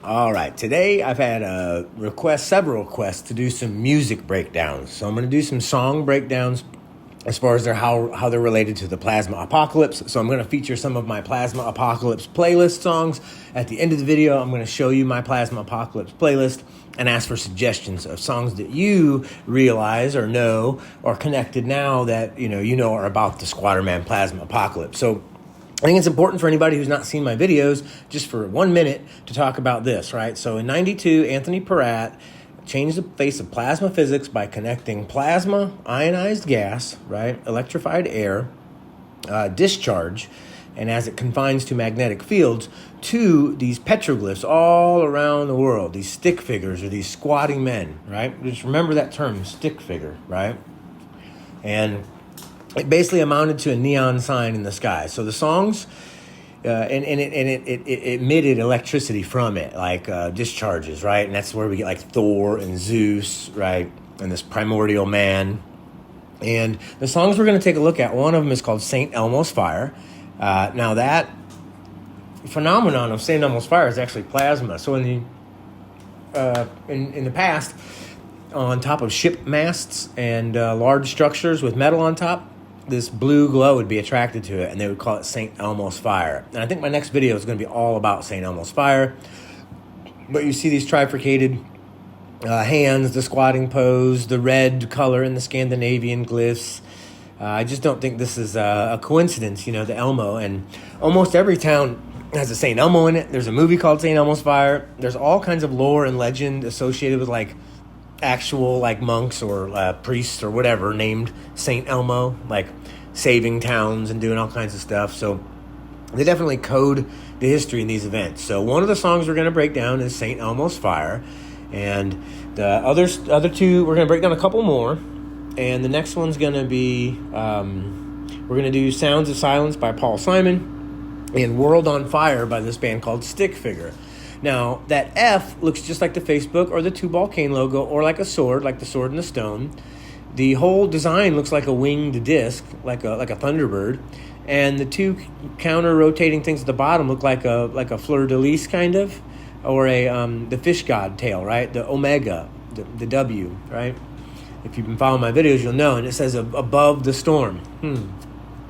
All right, today I've had several requests to do some music breakdowns. So I'm going to do some song breakdowns as far as how they're related to the Plasma Apocalypse. So I'm going to feature some of my Plasma Apocalypse playlist songs. At the end of the video, I'm going to show you my Plasma Apocalypse playlist and ask for suggestions of songs that you realize or know or connected now that you know are about the Squatterman Plasma Apocalypse. So I think it's important for anybody who's not seen my videos, just for 1 minute, to talk about this, right? So in 92, Anthony Peratt changed the face of plasma physics by connecting plasma, ionized gas, right, electrified air, discharge, and as it confines to magnetic fields, to these petroglyphs all around the world, these stick figures or these squatting men, right? Just remember that term, stick figure, right? And it basically amounted to a neon sign in the sky. So the songs, it emitted electricity from it, like discharges, right? And that's where we get like Thor and Zeus, right? And this primordial man. And the songs we're going to take a look at, one of them is called St. Elmo's Fire. Now that phenomenon of St. Elmo's Fire is actually plasma. So in the past, on top of ship masts and large structures with metal on top, this blue glow would be attracted to it, and they would call it St. Elmo's Fire. And I think my next video is going to be all about St. Elmo's Fire. But you see these trifurcated hands, the squatting pose, the red color in the Scandinavian glyphs. I just don't think this is a coincidence, the Elmo. And almost every town has a St. Elmo in it. There's a movie called St. Elmo's Fire. There's all kinds of lore and legend associated with, like, actual monks or priests or whatever named Saint Elmo, like saving towns and doing all kinds of stuff. So they definitely code the history in these events. So one of the songs we're going to break down is Saint Elmo's Fire, and the other two we're going to break down a couple more. And the next one's going to be we're going to do Sounds of Silence by Paul Simon and World on Fire by this band called Stick Figure. Now, that F looks just like the Facebook or the two-ball cane logo, or like a sword, like the sword and the stone. The whole design looks like a winged disc, like a Thunderbird. And the two counter-rotating things at the bottom look like a fleur-de-lis, kind of, or the fish god tail, right? The Omega, the W, right? If you've been following my videos, you'll know. And it says above the storm.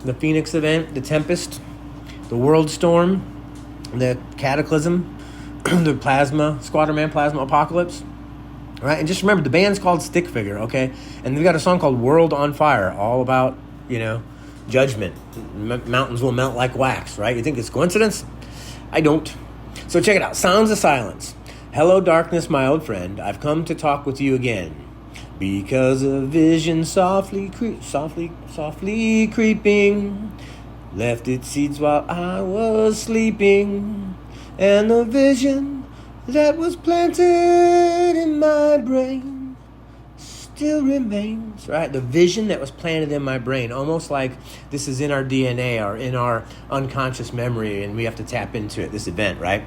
The Phoenix event, the Tempest, the World Storm, the Cataclysm, the Squatterman Plasma Apocalypse, right? And just remember, the band's called Stick Figure, okay? And they've got a song called World on Fire, all about, judgment. Mountains will melt like wax, right? You think it's coincidence? I don't. So check it out. Sounds of Silence. Hello, darkness, my old friend. I've come to talk with you again. Because a vision softly creeping left its seeds while I was sleeping. And the vision that was planted in my brain still remains, right? The vision that was planted in my brain, almost like this is in our DNA or in our unconscious memory, and we have to tap into it, this event, right?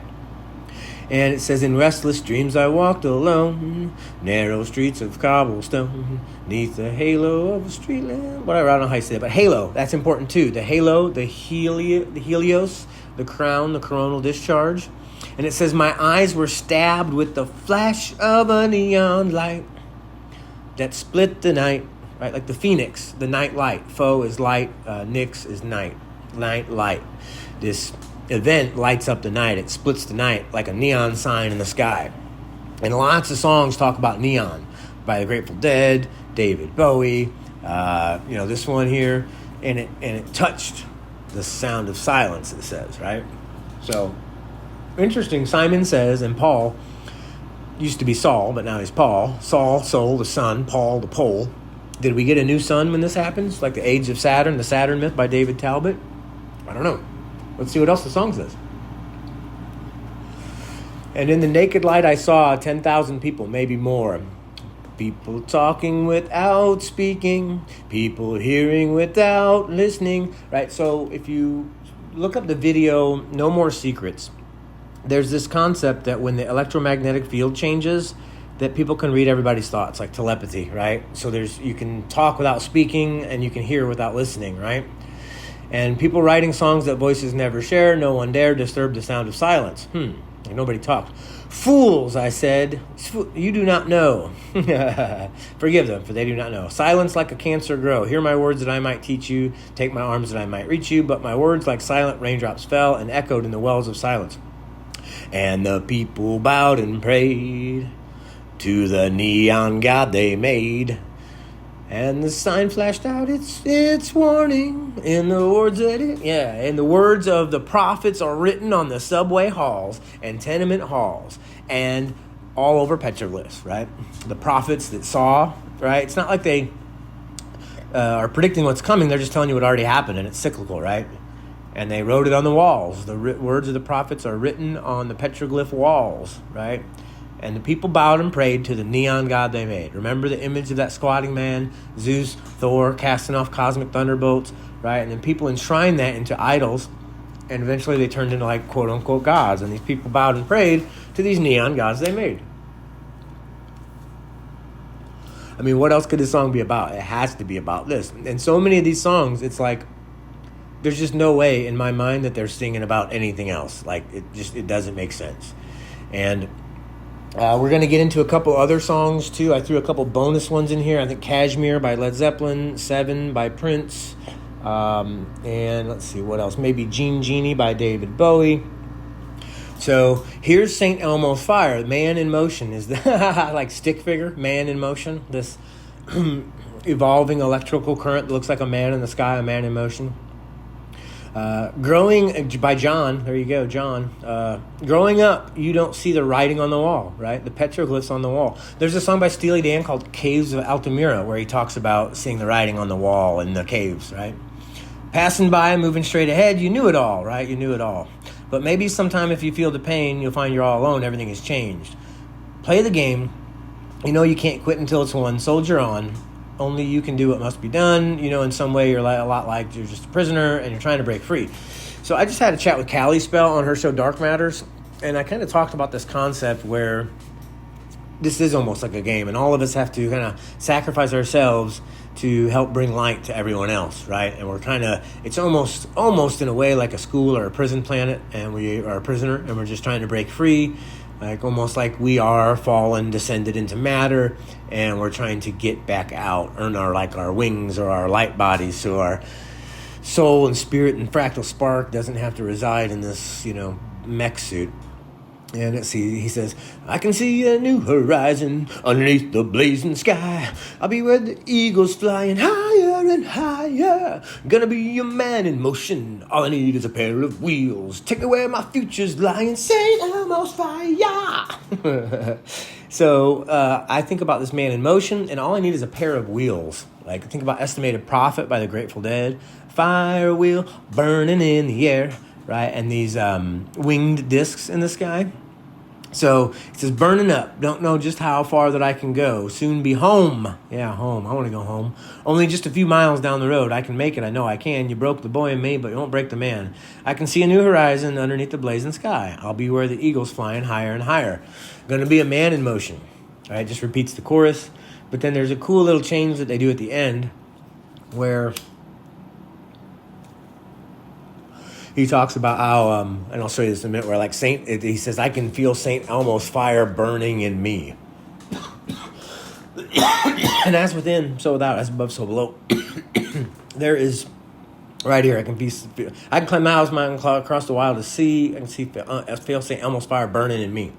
And it says, in restless dreams I walked alone, narrow streets of cobblestone, neath the halo of a street lamp. Whatever, I don't know how you say it, but halo, that's important too. The halo, the helios, the crown, the coronal discharge. And it says, my eyes were stabbed with the flash of a neon light that split the night, right? Like the phoenix, the night light. Foe is light, nix is night, light. This event lights up the night. It splits the night like a neon sign in the sky. And lots of songs talk about neon by the Grateful Dead, David Bowie, this one here, and it touched the sound of silence, it says, right? So, interesting. Simon says, and Paul used to be Saul, but now he's Paul. Saul, soul, the sun. Paul, the pole. Did we get a new sun when this happens? Like the Age of Saturn, the Saturn myth by David Talbot? I don't know. Let's see what else the song says. And in the naked light I saw 10,000 people, maybe more. People talking without speaking. People hearing without listening. Right? So if you look up the video, No More Secrets, there's this concept that when the electromagnetic field changes, that people can read everybody's thoughts, like telepathy, right? So you can talk without speaking and you can hear without listening, right? And people writing songs that voices never share, no one dare disturb the sound of silence. Like nobody talked. Fools, I said, you do not know. Forgive them, for they do not know. Silence like a cancer grow. Hear my words that I might teach you. Take my arms that I might reach you. But my words like silent raindrops fell and echoed in the wells of silence. And the people bowed and prayed to the neon god they made. And the sign flashed out its warning in the words in the words of the prophets are written on the subway halls and tenement halls and all over petroglyphs, right? The prophets that saw, right? It's not like they are predicting what's coming. They're just telling you what already happened, and it's cyclical, right? And they wrote it on the walls. The words of the prophets are written on the petroglyph walls, right? And the people bowed and prayed to the neon god they made. Remember the image of that squatting man, Zeus, Thor, casting off cosmic thunderbolts, right? And then people enshrined that into idols, and eventually they turned into like quote-unquote gods. And these people bowed and prayed to these neon gods they made. I mean, what else could this song be about? It has to be about this. And so many of these songs, it's like, there's just no way in my mind that they're singing about anything else. Like, it doesn't make sense. And we're going to get into a couple other songs, too. I threw a couple bonus ones in here. I think Kashmir by Led Zeppelin, Seven by Prince, and let's see, what else? Maybe Genie by David Bowie. So here's St. Elmo's Fire. Man in Motion is the like stick figure, man in motion. This evolving electrical current that looks like a man in the sky, a man in motion. Growing by John. There you go, John. Growing up, you don't see the writing on the wall, right? The petroglyphs on the wall. There's a song by Steely Dan called Caves of Altamira where he talks about seeing the writing on the wall in the caves, right? Passing by, moving straight ahead, you knew it all, right? You knew it all. But maybe sometime if you feel the pain, you'll find you're all alone. Everything has changed. Play the game. You know you can't quit until it's won. Soldier on. Only you can do what must be done. You know, in some way, you're like, a lot like you're just a prisoner and you're trying to break free. So I just had a chat with Callie Spell on her show Dark Matters, and I kind of talked about this concept where this is almost like a game, and all of us have to kind of sacrifice ourselves to help bring light to everyone else, right? And we're kind of, it's almost in a way like a school or a prison planet, and we are a prisoner, and we're just trying to break free. Like almost like we are fallen, descended into matter, and we're trying to get back out, earn our wings or our light bodies, so our soul and spirit and fractal spark doesn't have to reside in this, mech suit. And let's see, he says, I can see a new horizon underneath the blazing sky. I'll be where the eagle's flying higher and higher. Gonna be a man in motion. All I need is a pair of wheels. Take me where my future's lying. St. Elmo's Fire. So I think about this man in motion, and all I need is a pair of wheels. Like, think about Estimated Prophet by the Grateful Dead. Fire wheel burning in the air, right? And these winged discs in the sky. So it says, burning up. Don't know just how far that I can go. Soon be home. Yeah, home. I want to go home. Only just a few miles down the road. I can make it. I know I can. You broke the boy in me, but you won't break the man. I can see a new horizon underneath the blazing sky. I'll be where the eagle's flying higher and higher. Gonna be a man in motion. All right, just repeats the chorus. But then there's a cool little change that they do at the end where he talks about how, and I'll show you this in a minute, where like he says, I can feel St. Elmo's fire burning in me. And as within, so without, as above, so below. There is, right here, I can climb miles, mountain, across the wild to see, I can feel St. Elmo's fire burning in me.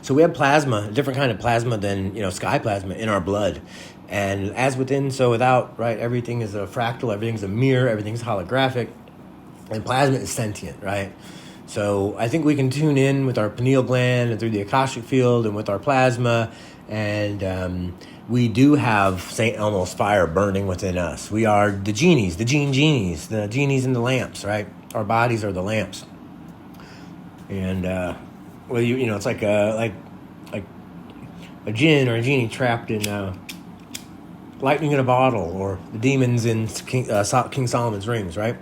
So we have plasma, a different kind of plasma than, sky plasma in our blood. And as within, so without, right, everything is a fractal, everything's a mirror, everything's holographic. And plasma is sentient, right? So I think we can tune in with our pineal gland and through the Akashic field and with our plasma. And we do have St. Elmo's fire burning within us. We are the genies, the genies, the genies in the lamps, right? Our bodies are the lamps. And, it's like a djinn or a genie trapped in lightning in a bottle, or the demons in King Solomon's rings, right?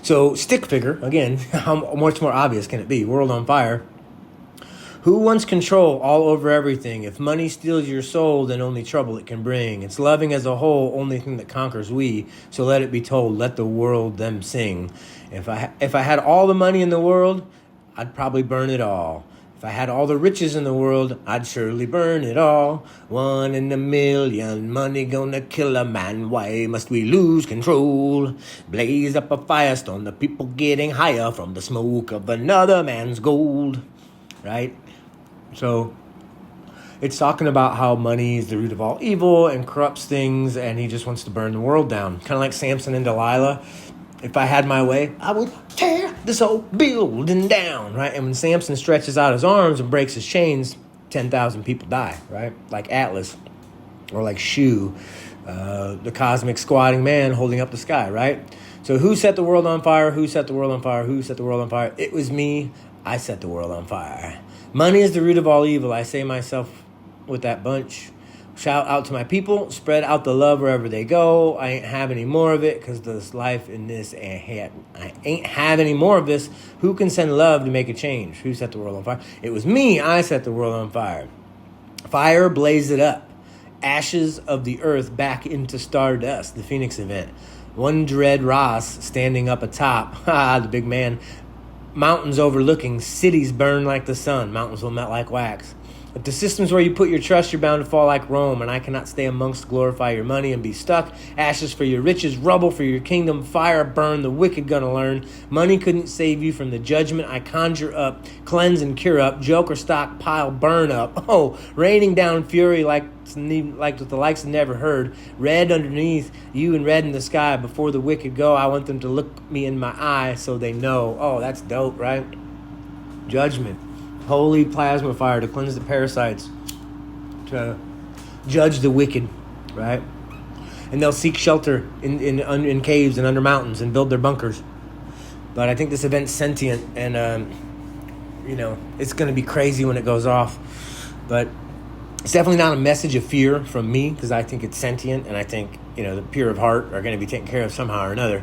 So, stick figure, again, how much more obvious can it be? World on fire. Who wants control all over everything? If money steals your soul, then only trouble it can bring. It's loving as a whole, only thing that conquers we. So let it be told, let the world them sing. If I had all the money in the world, I'd probably burn it all. If I had all the riches in the world, I'd surely burn it all. 1 in a million, money gonna kill a man. Why must we lose control? Blaze up a firestorm, the people getting higher from the smoke of another man's gold. Right? So it's talking about how money is the root of all evil and corrupts things, and he just wants to burn the world down. Kind of like Samson and Delilah. If I had my way, I would tear this whole building down, right? And when Samson stretches out his arms and breaks his chains, 10,000 people die, right? Like Atlas or like Shu, the cosmic squatting man holding up the sky, right? So who set the world on fire? Who set the world on fire? Who set the world on fire? It was me. I set the world on fire. Money is the root of all evil. I say myself with that bunch. Shout out to my people. Spread out the love wherever they go. I ain't have any more of it because this life in this, I ain't have any more of this. Who can send love to make a change? Who set the world on fire? It was me. I set the world on fire. Fire, blaze it up. Ashes of the earth back into stardust. The Phoenix event. One dread Ross standing up atop. The big man. Mountains overlooking. Cities burn like the sun. Mountains will melt like wax. If the systems where you put your trust, you're bound to fall like Rome, and I cannot stay amongst to glorify your money and be stuck. Ashes for your riches, rubble for your kingdom, fire burn, the wicked gonna learn. Money couldn't save you from the judgment I conjure up, cleanse and cure up, joke or stockpile, burn up. Oh, raining down fury like what the likes have never heard. Red underneath you and red in the sky. Before the wicked go, I want them to look me in my eye so they know. Oh, that's dope, right? Judgment. Holy plasma fire to cleanse the parasites, to judge the wicked, right? And they'll seek shelter in caves and under mountains and build their bunkers. But I think this event's sentient, and it's going to be crazy when it goes off. But it's definitely not a message of fear from me, because I think it's sentient, and I think the pure of heart are going to be taken care of somehow or another.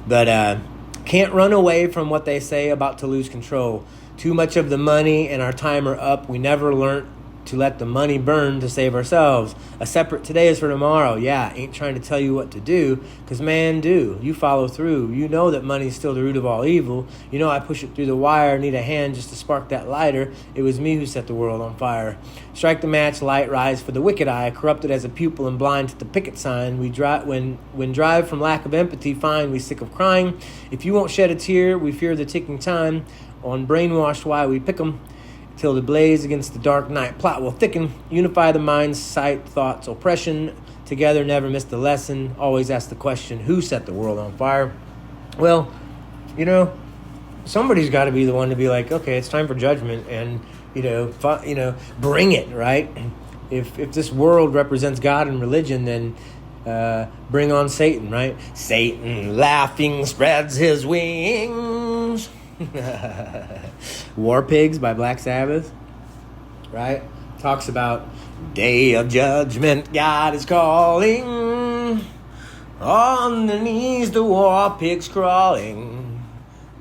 But can't run away from what they say about to lose control. Too much of the money and our time are up. We never learned to let the money burn to save ourselves. A separate today is for tomorrow. Yeah, ain't trying to tell you what to do, because man, do. You follow through. You know that money's still the root of all evil. You know I push it through the wire, need a hand just to spark that lighter. It was me who set the world on fire. Strike the match, light rise for the wicked eye, corrupted as a pupil and blind to the picket sign. We drive when drive from lack of empathy, find we sick of crying. If you won't shed a tear, we fear the ticking time. On brainwashed, why we pick 'em, till the blaze against the dark night plot will thicken. Unify the mind's sight, thoughts, oppression. Together, never miss the lesson. Always ask the question, who set the world on fire? Well, somebody's got to be the one to be like, okay, it's time for judgment, and bring it, right? If this world represents God and religion, then bring on Satan, right? Satan laughing spreads his wings. War Pigs by Black Sabbath, right? Talks about day of judgment, God is calling. On their knees the war pigs crawling,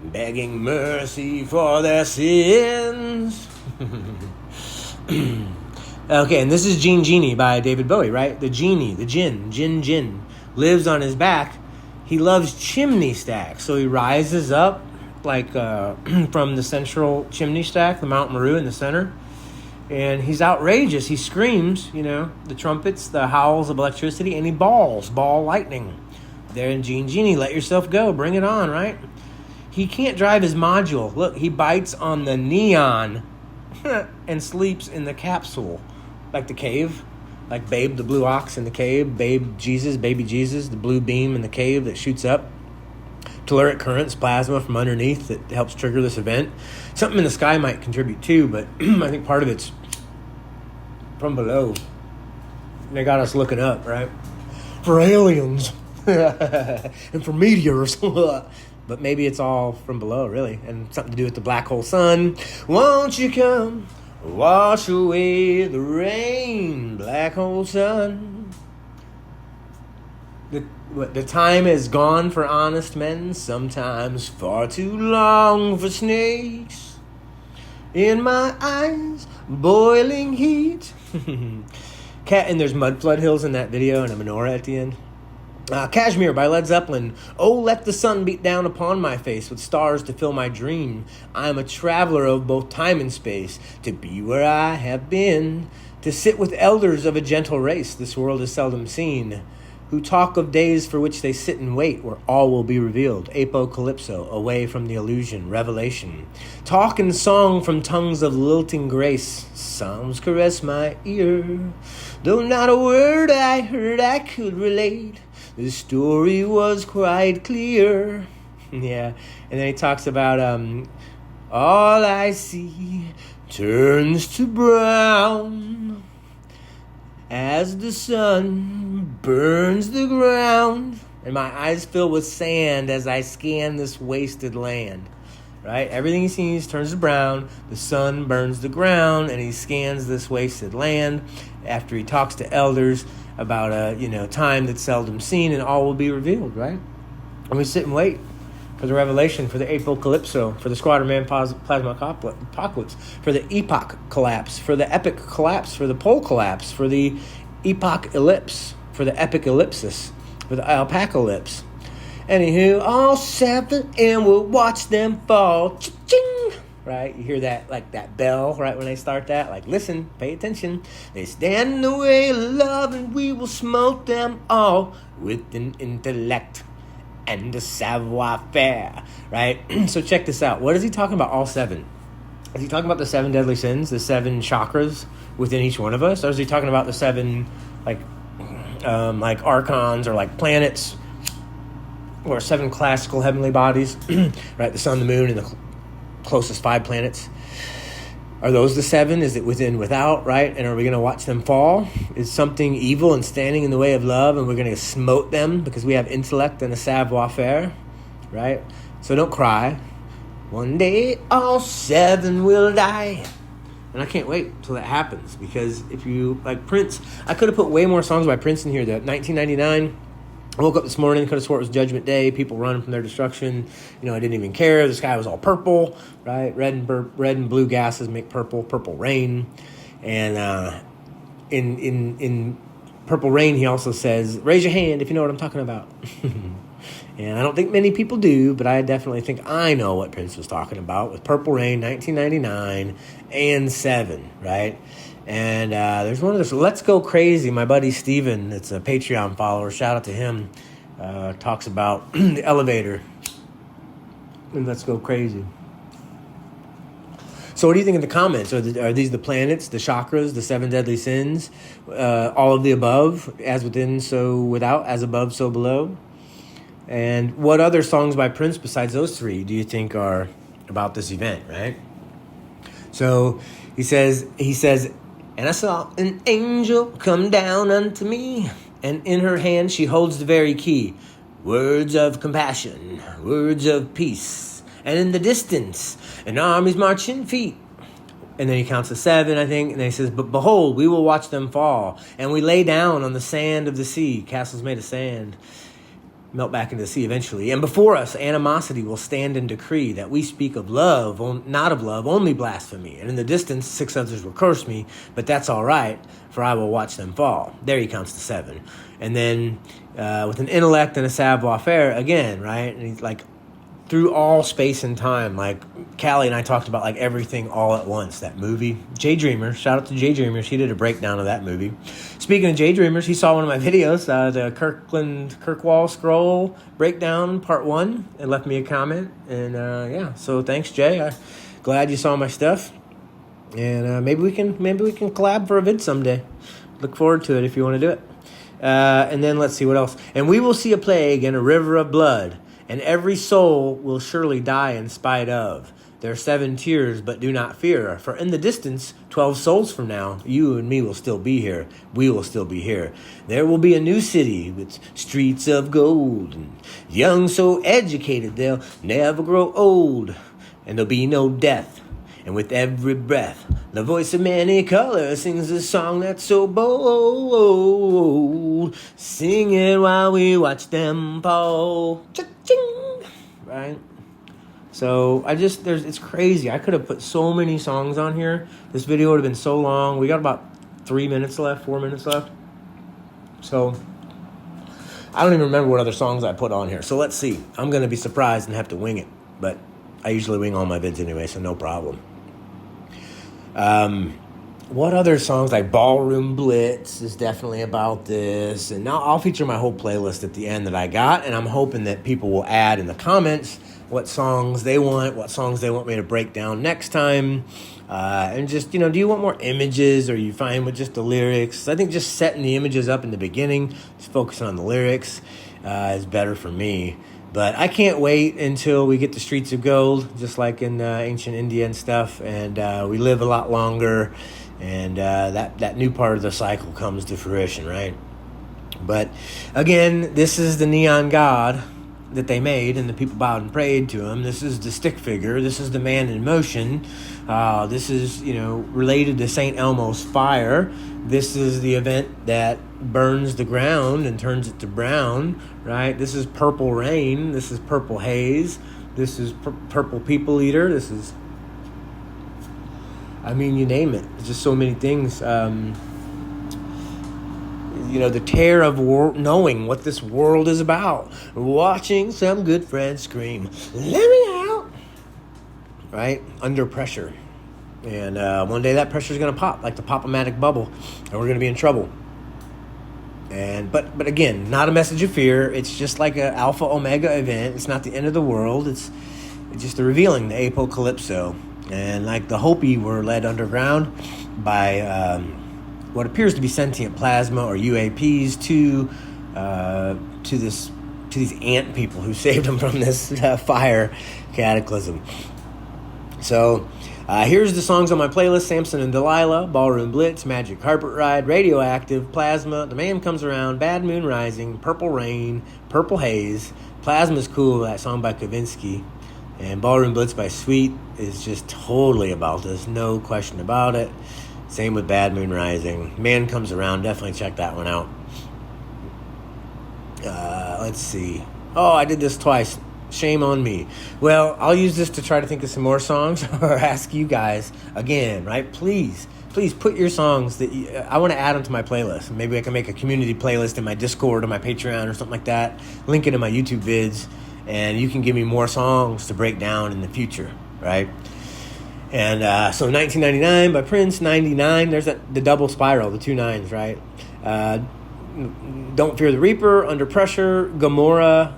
begging mercy for their sins. Okay, and this is Genie by David Bowie, right? The genie, the Jinn, lives on his back. He loves chimney stacks, so he rises up from the central chimney stack, the Mount Meru in the center, and he's outrageous. He screams, the trumpets, the howls of electricity, and he ball lightning. There in Genie, let yourself go, bring it on, right? He can't drive his module. Look, he bites on the neon and sleeps in the capsule, like the cave, like Babe the Blue Ox in the cave, Baby Jesus, the blue beam in the cave that shoots up. Telluric currents, plasma from underneath that helps trigger this event. Something in the sky might contribute too, but I think part of it's from below. They got us looking up, right? For aliens and for meteors. But maybe it's all from below, really, and something to do with the black hole sun. Won't you come wash away the rain, black hole sun? The time is gone for honest men, sometimes far too long for snakes. In my eyes, boiling heat. And there's mud flood hills in that video and a menorah at the end. Kashmir by Led Zeppelin. Oh, let the sun beat down upon my face with stars to fill my dream. I am a traveler of both time and space, to be where I have been, to sit with elders of a gentle race this world is seldom seen, who talk of days for which they sit and wait, where all will be revealed. Apocalypso, away from the illusion, revelation. Talk and song from tongues of lilting grace. Psalms caress my ear, though not a word I heard I could relate. The story was quite clear. Yeah, and then he talks about all I see turns to brown as the sun burns the ground, and my eyes fill with sand as I scan this wasted land. Right? Everything he sees turns to brown, the sun burns the ground, and he scans this wasted land after he talks to elders about a time that's seldom seen, and all will be revealed, right? And we sit and wait for the revelation, for the apocalypso, for the Squatter Man plasma apocalypse, for the epoch collapse, for the epic collapse, for the pole collapse, for the epoch ellipse, for the epic ellipsis, for the alpacalypse. Anywho, all 7, and we'll watch them fall. Cha-ching! Right? You hear that, like that bell, right, when they start that? Like, listen, pay attention. They stand in the way of love, and we will smote them all with an intellect and a savoir-faire, right? So check this out. What is he talking about, all 7? Is he talking about the 7 deadly sins, the 7 chakras within each one of us? Or is he talking about the 7, like archons or like planets, or 7 classical heavenly bodies, right? The sun, the moon, and the closest 5 planets. Are those the 7? Is it within, without, right? And are we going to watch them fall? Is something evil and standing in the way of love, and we're going to smote them because we have intellect and a savoir-faire, right? So don't cry. One day all 7 will die. And I can't wait till that happens, because if you, like Prince, I could have put way more songs by Prince in here. The 1999, I woke up this morning, could have swore it was Judgment Day, people running from their destruction. I didn't even care. The sky was all purple, right? Red and blue gases make purple rain. And in Purple Rain, he also says, raise your hand if you know what I'm talking about. And I don't think many people do, but I definitely think I know what Prince was talking about with Purple Rain, 1999, and 7, right? And there's one of those, Let's Go Crazy. My buddy Steven, that's a Patreon follower, shout out to him, talks about the elevator and Let's Go Crazy. So what do you think in the comments? Are these the planets, the chakras, the 7 deadly sins, all of the above, as within, so without, as above, so below? And what other songs by Prince besides those 3 do you think are about this event, right? So he says, and I saw an angel come down unto me, and in her hand she holds the very key. Words of compassion, words of peace, and in the distance an army's marching feet. And then he counts to 7, I think, and then he says, but behold, we will watch them fall, and we lay down on the sand of the sea, castles made of sand, melt back into the sea eventually. And before us, animosity will stand and decree that we speak of love, not of love, only blasphemy. And in the distance, 6 others will curse me, but that's all right, for I will watch them fall. There he counts to 7. And then with an intellect and a savoir-faire, again, right? And he's like, through all space and time, like Callie and I talked about like Everything All at Once, that movie. Jay Dreamer, shout out to Jay Dreamer. She did a breakdown of that movie. Speaking of Jay Dreamers, he saw one of my videos, the Kirkwall Scroll breakdown part 1, and left me a comment. And so thanks, Jay. I'm glad you saw my stuff. And maybe we can collab for a vid someday. Look forward to it if you want to do it. And then let's see what else. And we will see a plague and a river of blood, and every soul will surely die in spite of. There are 7 tears, but do not fear. For in the distance, 12 souls from now, you and me will still be here. We will still be here. There will be a new city with streets of gold, and young so educated they'll never grow old. And there'll be no death. And with every breath, the voice of many colors sings a song that's so bold. Sing it while we watch them fall. Cha-ching! Right? So it's crazy. I could have put so many songs on here. This video would have been so long. We got about 4 minutes left. So I don't even remember what other songs I put on here. So let's see. I'm going to be surprised and have to wing it. But I usually wing all my vids anyway, so no problem. What other songs? Like Ballroom Blitz is definitely about this. And now I'll feature my whole playlist at the end that I got. And I'm hoping that people will add in the comments what songs they want, what songs they want me to break down next time. And just, do you want more images, or are you fine with just the lyrics? I think just setting the images up in the beginning, just focusing on the lyrics, is better for me. But I can't wait until we get the Streets of Gold, just like in ancient India and stuff, and we live a lot longer, and that new part of the cycle comes to fruition, right? But again, this is the neon god that they made, and the people bowed and prayed to him. This is the stick figure. This is the man in motion. This is, related to St. Elmo's fire. This is the event that burns the ground and turns it to brown, right? This is purple rain. This is purple haze. This is purple people eater. This is, you name it. It's just so many things. The terror of knowing what this world is about. Watching some good friends scream, "Let me out!" Right? Under pressure. And one day that pressure is going to pop, like the pop-o-matic bubble, and we're going to be in trouble. But again, not a message of fear. It's just like an alpha omega event. It's not the end of the world. It's just the revealing, the apocalypso. And like the Hopi were led underground by what appears to be sentient plasma or UAPs to these ant people who saved them from this fire cataclysm. So here's the songs on my playlist: Samson and Delilah, Ballroom Blitz, Magic Carpet Ride, Radioactive, Plasma, The Man Comes Around, Bad Moon Rising, Purple Rain, Purple Haze. Plasma's cool, that song by Kavinsky. And Ballroom Blitz by Sweet is just totally about this, no question about it. Same with Bad Moon Rising. Man Comes Around, definitely check that one out. Let's see. Oh, I did this twice. Shame on me. Well, I'll use this to try to think of some more songs or ask you guys again, right? Please put your songs that I want to add them to my playlist. Maybe I can make a community playlist in my Discord or my Patreon or something like that. Link it in my YouTube vids, and you can give me more songs to break down in the future, right? And so 1999 by Prince, 99. There's the double spiral, the 2 9s, right? Don't Fear the Reaper, Under Pressure, Gomorrah,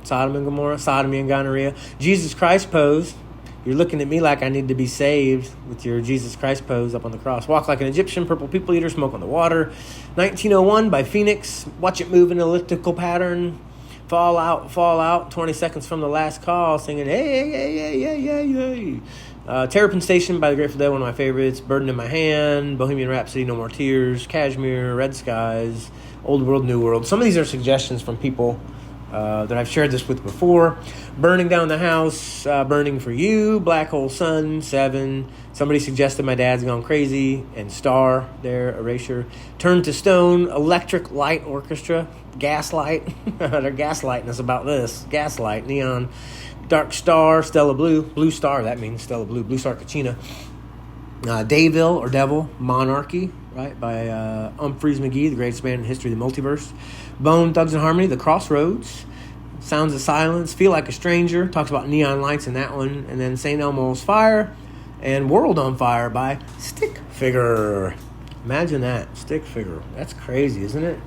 Sodom and Gomorrah, Sodomy and Gonorrhea. Jesus Christ pose. You're looking at me like I need to be saved with your Jesus Christ pose up on the cross. Walk Like an Egyptian, Purple People Eater, Smoke on the Water. 1901 by Phoenix. Watch It Move in an Elliptical Pattern. Fall Out, 20 Seconds from the Last Call, singing, hey, hey, hey, hey, hey, hey, hey. Terrapin Station by the Grateful Dead, one of my favorites. Burden in My Hand, Bohemian Rhapsody, No More Tears, Kashmir, Red Skies, Old World, New World. Some of these are suggestions from people that I've shared this with before. Burning Down the House, Burning for You, Black Hole Sun, 7. Somebody suggested My Dad's Gone Crazy, and Star there, Erasure. Turn to Stone, Electric Light Orchestra, Gaslight. They're gaslighting us about this. Gaslight, Neon. Dark Star, Stella Blue. Blue Star, that means Stella Blue. Blue Star Kachina. Dayville or Devil, Monarchy, right, by Humphreys McGee, the greatest band in history of the multiverse. Bone Thugs and Harmony, The Crossroads. Sounds of Silence, Feel Like a Stranger. Talks about neon lights in that one. And then St. Elmo's Fire and World on Fire by Stick Figure. Imagine that, Stick Figure. That's crazy, isn't it?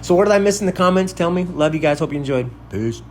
So what did I miss in the comments? Tell me. Love you guys. Hope you enjoyed. Peace.